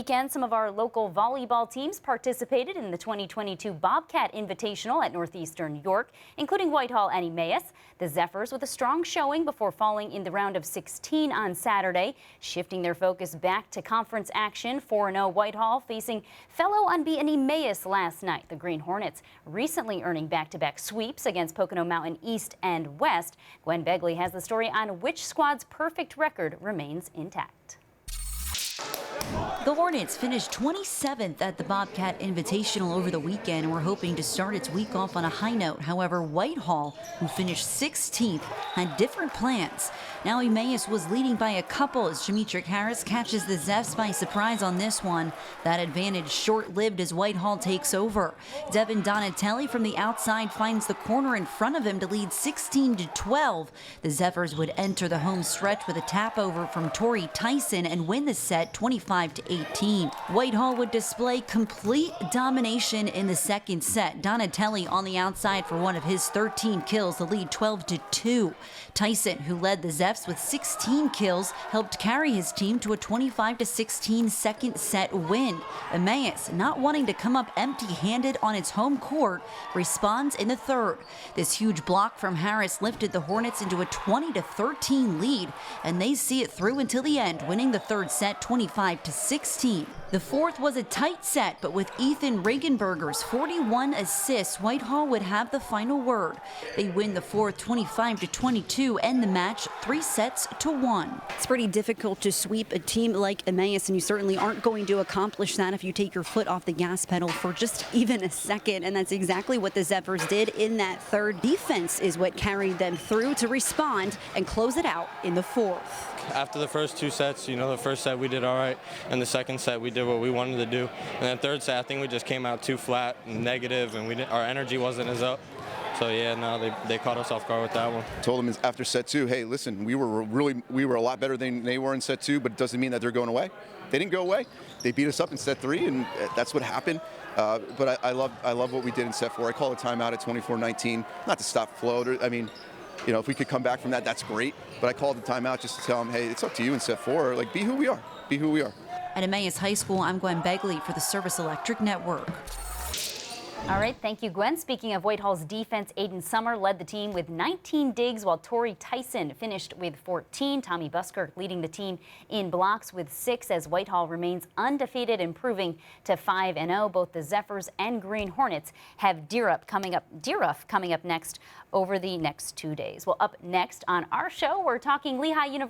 Weekend, some of our local volleyball teams participated in the 2022 Bobcat Invitational at Northeastern York, including Whitehall and Emmaus. The Zephyrs with a strong showing before falling in the round of 16 on Saturday, shifting their focus back to conference action. 4-0 Whitehall facing fellow unbeaten Emmaus last night. The Green Hornets recently earning back-to-back sweeps against Pocono Mountain East and West. Gwen Begley has the story on which squad's perfect record remains intact. The Hornets finished 27th at the Bobcat Invitational over the weekend and were hoping to start its week off on a high note. However, Whitehall, who finished 16th, had different plans. Now Emmaus was leading by a couple as Shametrick Harris catches the Zephyrs by surprise on this one. That advantage short-lived as Whitehall takes over. Devin Donatelli from the outside finds the corner in front of him to lead 16-12. The Zephyrs would enter the home stretch with a tap over from Tori Tyson and win the set 25-18. Whitehall would display complete domination in the second set. Donatelli on the outside for one of his 13 kills, the lead 12-2. Tyson, who led the Zephyrs with 16 kills, helped carry his team to a 25-16 second set win. Emmaus, not wanting to come up empty-handed on its home court, responds in the third. This huge block from Harris lifted the Hornets into a 20-13 lead, and they see it through until the end, winning the third set 25-16. The fourth was a tight set, but with Ethan Regenberger's 41 assists, Whitehall would have the final word. They win the fourth 25-22, end the match 3-1. It's pretty difficult to sweep a team like Emmaus, and you certainly aren't going to accomplish that if you take your foot off the gas pedal for just even a second, and that's exactly what the Zephyrs did in that third. Defense is what carried them through to respond and close it out in the fourth. After the first two sets, the first set we did all right, and the second set we did what we wanted to do. And then third set, I think we just came out too flat and negative, and our energy wasn't as up. So yeah, no, they caught us off guard with that one. Told them after set two, hey, listen, we were a lot better than they were in set two, but it doesn't mean that they're going away. They didn't go away. They beat us up in set three, and that's what happened. But I love what we did in set four. I call a timeout at 24-19, not to stop flow. If we could come back from that, that's great. But I called the timeout just to tell them, hey, it's up to you in set four. Like, be who we are. Be who we are. At Emmaus High School, I'm Gwen Begley for the Service Electric Network. All right, thank you, Gwen. Speaking of Whitehall's defense, Aiden Summer led the team with 19 digs, while Tori Tyson finished with 14. Tommy Buskirk leading the team in blocks with 6 as Whitehall remains undefeated, improving to 5-0. Both the Zephyrs and Green Hornets have Deeruff coming up next over the next 2 days. Well, up next on our show, we're talking Lehigh University.